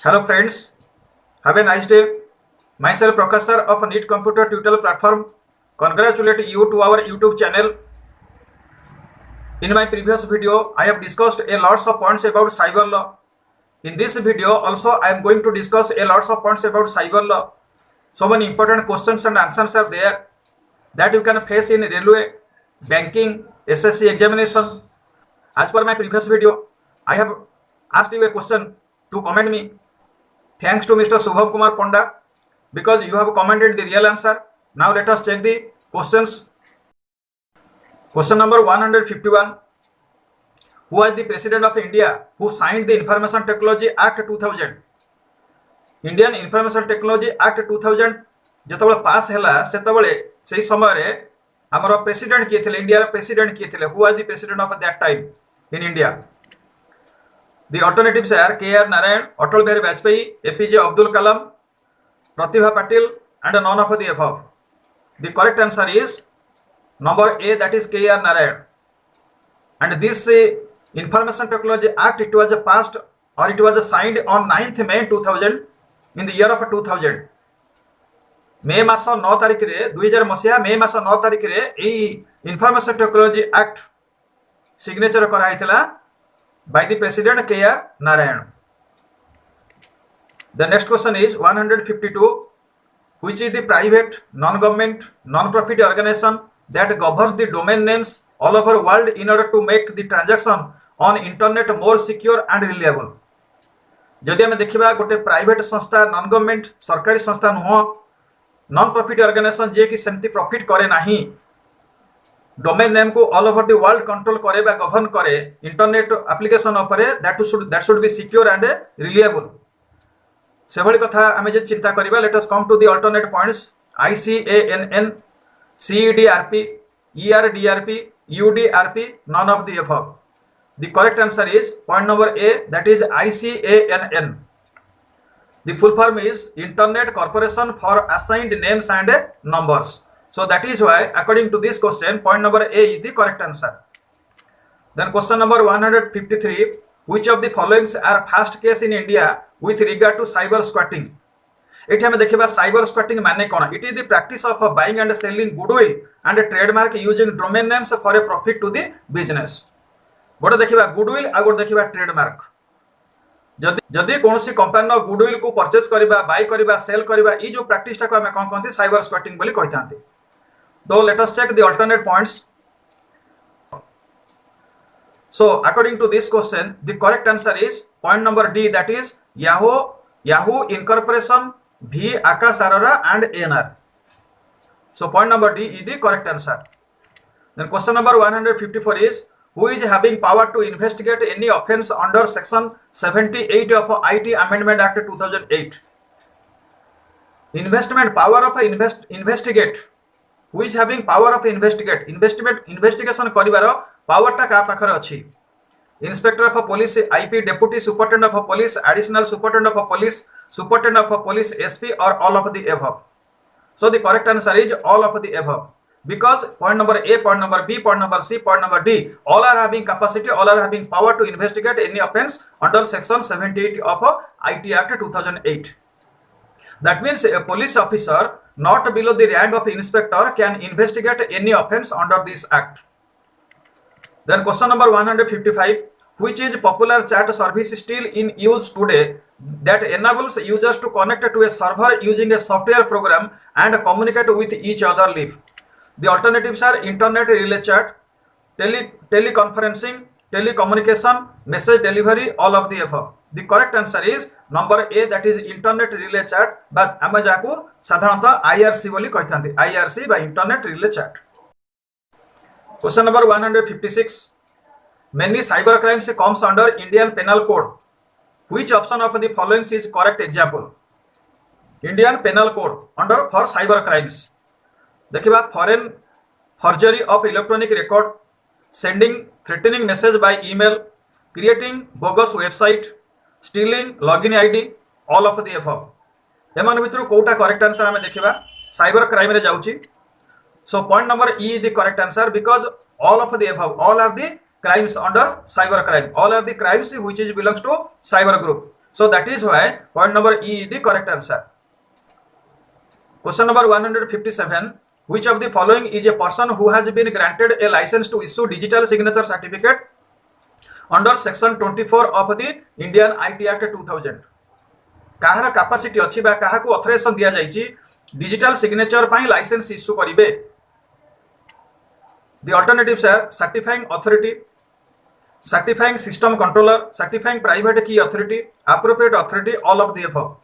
Hello friends, have a nice day. Myself Prakash sir of NEET Computer Tutorial Platform. Congratulate you to our YouTube channel. In my previous video, I have discussed a lots of points about cyber law. In this video also I am going to discuss a lots of points about cyber law. So many important questions and answers are there that you can face in railway, banking, SSC examination. As per my previous video, I have asked you a question to comment me. Thanks to Mr. Shubham Kumar Ponda because you have commented the real answer. Now let us check the questions. Question number 151. Who was the President of India who signed the Information Technology Act 2000? Indian Information Technology Act 2000 ଯେତେବେଳେ pass ହେଲା ସେତେବେଳେ ସେହି ସମୟରେ ଆମର president କିଏ ଥିଲେ, ଇଣ୍ଡିଆର president କିଏ ଥିଲେ? Who was the president of that time in India? The alternatives are K.R. Narayan, Atal Bihari Vajpayee, APJ Abdul Kalam, Pratibha Patil, and none of the above. The correct answer is number A, that is K.R. Narayan. And this Information Technology Act, it was passed or it was signed on 9th May 2000 in the year of 2000. मे मास 9 तारिख रे 2000 मसिया मे मास 9 तारिख रे एई information technology act signature करा हितला by the President K.R. Narayan. The next question is 152. Which is the private, non-government, non-profit organization that governs the domain names all over the world in order to make the transaction on internet more secure and reliable? जदि आम देखा गोटे private संस्था, non government सरकारी संस्था नुह, non profit organisation जे कि सेमती प्रॉफिट करे नाही, डोमेन नेम को all over the world control करे बा गवर्न करे इंटरनेट एप्लिकेशन उपरे that should be secure and reliable से भली कथा आमे जे चिंता करिबा. Let us come to the alternate points. ICANN, CEDRP, ERDRP, UDRP, none of the above. The correct answer is point number A, that is ICANN. The full form is Internet Corporation for Assigned Names and Numbers. So that is why according to this question point number A is the correct answer. Then question number 153. Which of the following are first case in India with regard to cyber squatting? एठी हमें देखिबा cyber squatting माने कोन. It is the practice of buying and selling goodwill and trademark using domain names for a profit to the business. गोटे देखिबा goodwill आ गोटे देखिबा ट्रेडमार्क. जदि कोनोसी कंपनी गुडविल को परचेस करबा, बाय करबा, सेल करबा, ई जो प्रैक्टिस टा को हमें कोन कोनती साइबर स्क्वाटिंग बोली कहतांती. So let us check the alternate points. So according to this question, the correct answer is point number D, that is Yahoo Incorporation, V Akash Arora and ANR. So point number D is the correct answer. Then question number 154 is who is having power to investigate any offence under section 78 of IT Amendment Act 2008? Investment power of investigate. Who is having power of investigation करिवार power टा का पाखर अछि? Inspector of police, IP, deputy superintendent of police, additional superintendent of police, superintendent of police, SP और all of the above. So the correct answer is all of the above because point number A, point number B, point number C, point number D, all are having capacity, all are having power to investigate any offence under section 78 of IT Act 2008. That means a police officer not below the rank of inspector can investigate any offence under this act. Then question number 155. Which is popular chat service still in use today that enables users to connect to a server using a software program and communicate with each other live? The alternatives are internet relay chat, teleconferencing, telecommunication, message delivery, all of the above. The correct answer is number A, that is internet relay chat, but आम जाको साधारणतः IRC बोली कहते हैं. IRC by internet relay chat. Question number 156. Many cyber crimes comes under Indian Penal Code. Which option of the following is correct example? Indian Penal Code under for cyber crimes. देखिबा foreign forgery of electronic record, sending threatening message by email, creating bogus website, stealing login ID, all of the above. एमान भितर Kota correct answer हमें देखिबा cyber crime रे जाउची. So point number E is the correct answer because all of the above, all are the crimes under cyber crime, all are the crimes which is belongs to cyber group. So that is why point number E is the correct answer. Question number 157. Which of the following is a person who has been granted a license to issue digital signature certificate under section 24 of the Indian IT Act 2000? काहार capacity अछि बा काहा को authorisation दिया जायछि digital signature पई licence issue करिवे? The alternatives are certifying authority, certifying system controller, certifying private key authority, appropriate authority, all of the above.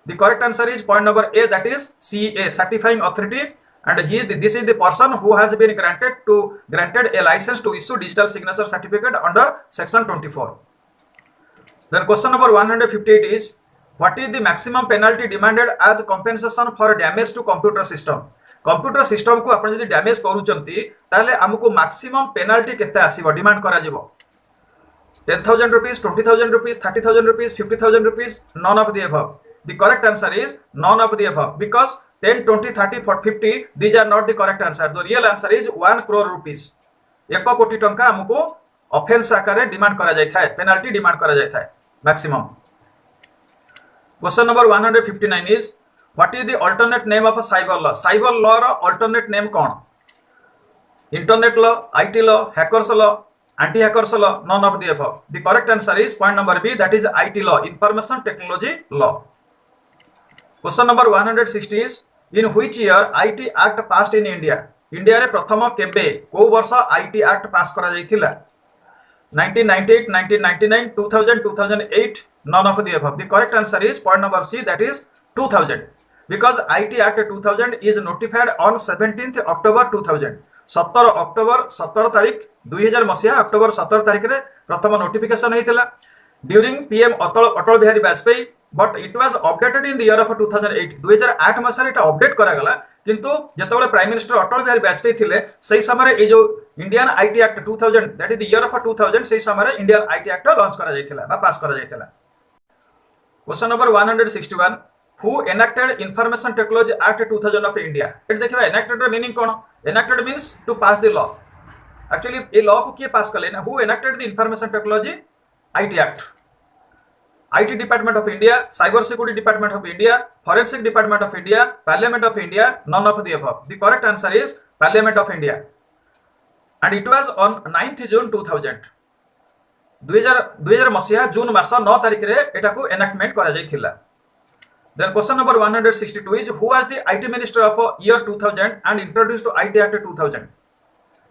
The correct answer is point number A, that is CA, certifying authority, and this is the person who has been granted a license to issue digital signature certificate under section 24. Then question number 158 is, what is the maximum penalty demanded as compensation for damage to computer system? Computer system को आपण जदि damage करूचंती ताले हमको maximum penalty केते आसीबो demand करा जिवो? 10,000 rupees, 20,000 rupees, 30,000 rupees, 50,000 rupees, none of the above. The correct answer is none of the above, because 10, 20, 30, 40, 50 these are not the correct answer. The real answer is 1 crore rupees. 1 कोटी टंका हमको offence आकार demand करा जाय थाए, penalty demand करा जाय थाए maximum. Question number 159 is, what is the alternate name of a cyber law? Cyber law row alternate name कौन? Internet law, IT law, hackers law, anti-hackers law, none of the above. The correct answer is point number B, that is IT law, information technology law. Question number 160 is, in which year IT Act passed in India? India रे प्रथम केबे को वर्ष IT Act पास करा जायथिला? 1998, 1999, 2000, 2008, none of the above. The correct answer is point number C, that is 2000, because IT Act 2000 is notified on 17th October 2000. 17 October 17 तारीख 2000 मसीहा October 17 तारीख रे प्रथम नोटिफिकेशन हेतिला during PM Atal Bihari Vajpayee, but it was updated in the year of 2008. 2008 मसीहा एटा update करा गला, किंतु जेतेबेले प्राइम मिनिस्टर अटल बिहारी वाजपेयी थिले सेही समय ए जो Indian IT act 2000 that is the year of 2000 सेही समय इंडियन आईटी एक्ट लॉन्च करा जायतिला बा पास करा जायतिला. Question number 161, who enacted Information Technology Act 2000 of India? एट देखिबा enacted र मीनिंग कोन? Enacted means to pass the law. Actually ए लॉ को किए पास करले ना? Who enacted the Information Technology IT Act? IT Department of India, Cyber Security Department of India, Forensic Department of India, Parliament of India, none of the above. The correct answer is Parliament of India, and it was on 9th June 2000. 2000 मसीहा जून मास 9 तारिख रे एटा को एनाक्टमेंट करा जायथिला. Then question number 162 is, who was the IT minister of year 2000 and introduced to IT Act 2000?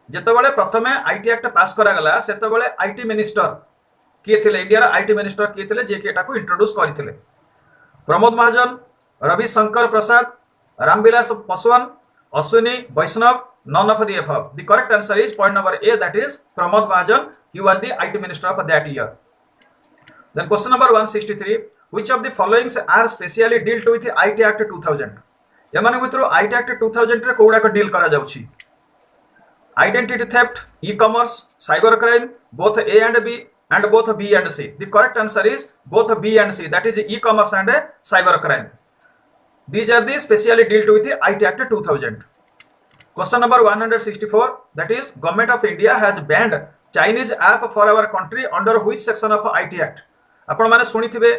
जेतेबेले प्रथमे IT Act पास करा गला सेतेबेले IT minister किए थिले, इंडिया रा IT मिनिस्टर किए थिले जे कि एटा को इंट्रोड्यूस करिथिले? Pramod Mahajan, Ravi Shankar Prasad, Ramvilas Paswan, Ashwini Vaishnaw, none of the above. The correct answer is point number A, that is Pramod Mahajan. He was the IT minister of that year. Then question number 163, which of the following are specially dealt with IT Act 2000? एमाने भितरो IT Act 2000 रे कोडा को deal करा जाउछि? Identity theft, e-commerce, cyber crime, both A and B, and both B and C. The correct answer is both B and C, that is e-commerce and cyber crime. These are the specially dealt with IT Act 2000. Question number 164, that is, Government of India has banned Chinese app for our country under which section of IT Act? आपण माने सुनिथिबे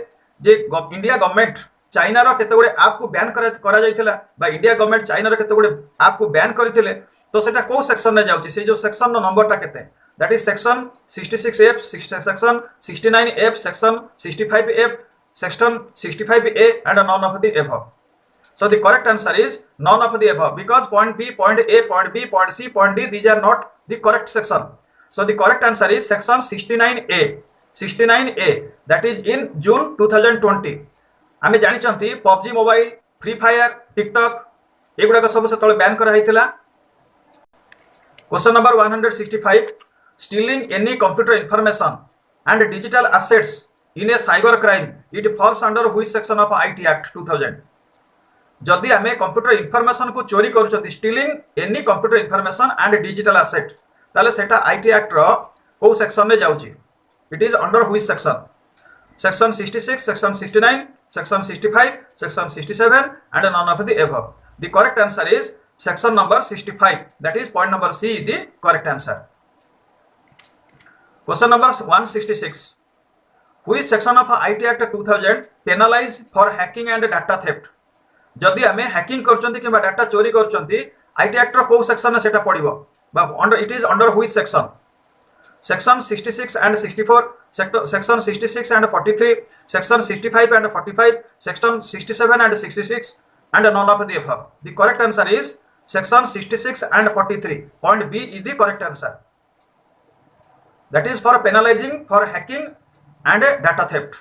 जे India government China रो केते गुडे app को ban करा जायथिला बा India government China रो केते गुडे app को बैन करथिले, तो सेटा को सेक्शन रे जाउछि? से जो सेक्शन नो नंबर ता केते? That is section 66F, section 69F, section 65F, section 65A, and none of the above. So the correct answer is none of the above, because point B, point A, point B, point C, point D, these are not the correct section. So the correct answer is section 69A. 69A, that is in June 2020. आमे जानि चंती PUBG mobile, free fire, TikTok एगुडा को सब से तळे ban करा हैतिला. Question number 165, stealing any computer information and digital assets in a cyber crime, it falls under which section of IT Act 2000? जदि आमे कंप्यूटर इंफॉर्मेशन को चोरी करूचंती, stealing any computer information and digital asset, ताले सेटा IT act रो को section रे जाउची? It is under which section? Section 66, section 69, section 65, section 67, and none of the above. The correct answer is section number 65, that is point number C is the correct answer. Question number 166, Which section of IT Act 2000 penalize for hacking and data theft? जदि आमे hacking करचंती कि data चोरी करचंती IT Act रो को section सेटा पड़िबो बा under it is under which section section 66 and 64 section 66 and 43 section 65 and 45 section 67 and 66 and none of the above. The correct answer is section 66 and 43. Point B is the correct answer. That is for penalizing for hacking and data theft.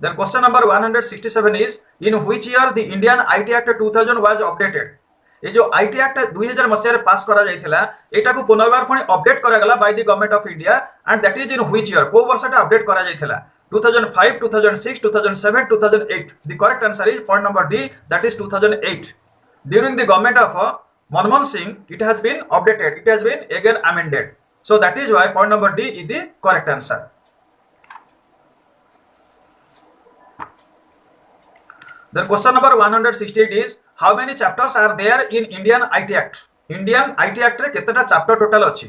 Then question number 167 is in which year the Indian IT Act 2000 was updated? ये जो IT Act 2000 मसीह पास करा जाइथिला एटा को पुनर्बार पुणी update करा गला by the government of India and that is in which year को वर्ष टा अपडेट करा जाइथिला 2005 2006 2007 2008 the correct answer is point number D that is 2008 during the government of Manmohan Singh it has been updated it has been again amended so that is why point number D is the correct answer. Then question number 168 is how many chapters are there in Indian IT Act? Indian IT Act रे केतेटा chapter total अछि?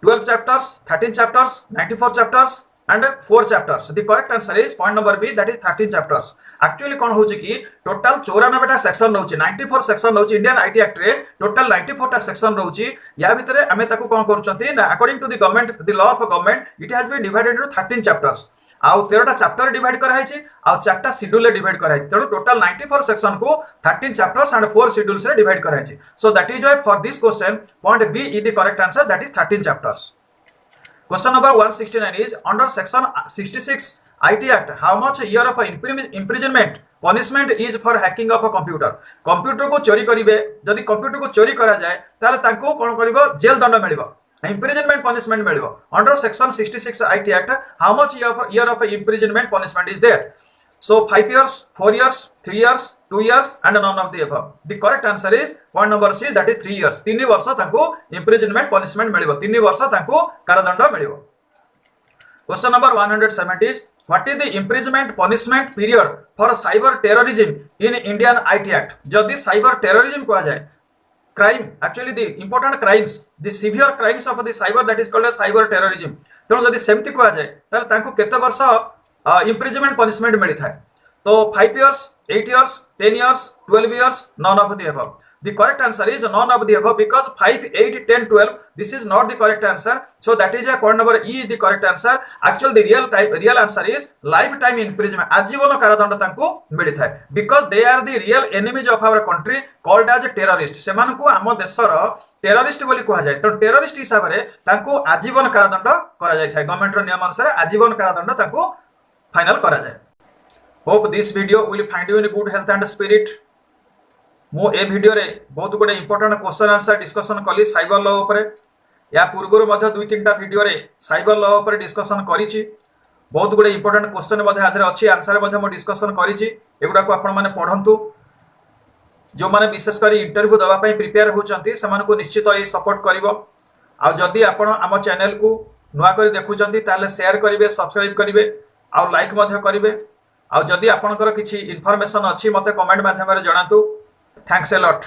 12 chapters, 13 chapters, 94 chapters and 4 chapters. The correct answer is point number B, that is 13 chapters. Actually कौन होची कि total 94 टा section रहउची 94 section रहउची Indian IT Act रे total 94 टा section रहउची या भितरे हमें ताको कोन करचंती ना according to the government the law of government it has been divided into 13 chapters. आउ 13टा चैप्टर डिवाइड करा है आउ 4टा शेड्यूल डिवाइड करा है तेणु टोटल 94 सेक्शन को 13 चैप्टर्स एंड 4 शेड्यूल्स रे डिवाइड करा है so that is why for this question point B is the correct answer that is 13 chapters. Question number 169 is under section 66 IT Act how much year of imprisonment punishment is for hacking of a computer को चोरी करिवे जदि computer को चोरी करा जाए ताले तांको कोन करिवो जेल दंड मिलिवो imprisonment punishment मिलिवो under section 66 IT Act how much year of imprisonment punishment is there so 5 years 4 years 3 years 2 years and none of the above. The correct answer is point number C that is 3 years 3 वर्ष तांको imprisonment punishment मिलिवो 3 वर्ष तांको कारादंड मिलिवो. Question number 170 is what is the imprisonment punishment period for cyber terrorism in Indian IT Act? जदि cyber terrorism को आ जाए crime actually the important crimes the severe crimes of the cyber that is called as cyber terrorism तेणु जदि सेमती को आ जाए ताले तांको केते वर्ष imprisonment punishment मिली थाए तो 5 years 8 years 10 years 12 years none of the above. The correct answer is none of the above because 5 8 10 12 this is not the correct answer so that is a point number E is the correct answer. Actually the real answer is lifetime imprisonment आजीवन कारादंड तांको मिली थाए because they are the real enemies of our country called as terrorist सेमान को आम देशर terrorist बोली कहा जाए तो टेररिस्ट हिसाब रे तांको आजीवन कारादंड करा जाय थाए गवर्नमेंट रो नियम अनुसार आजीवन कारादंड तांको फाइनल करा जाय. Hope this video will find you in good health and spirit. मो ए वीडियो रे बहुत गुडे इंपोर्टेंट क्वेश्चन आंसर डिस्कशन कली साइबर लॉ ऊपर या पूर्व मध्य 2-3टा वीडियो रे साइबर लॉ ऊपर डिस्कशन करिछि बहुत गुडे इंपोर्टेंट क्वेश्चन मध्य आधरे अछि आंसर मध्य मो डिस्कशन करिछि एगुडा को आपण माने पढंतु जो माने विशेष करी इंटरव्यू दवा पई प्रिपेयर होचंती समान को निश्चित ए सपोर्ट करिवो आ जदी आपण आम चैनल को नुवा करी देखुचंती ताले शेयर करिवे सब्सक्राइब करिवे आ लाइक मध्य करिवे आ जदी आपनकर किछि इन्फॉर्मेशन अछि मते कमेंट माध्यम रे जणातु. Thanks a lot.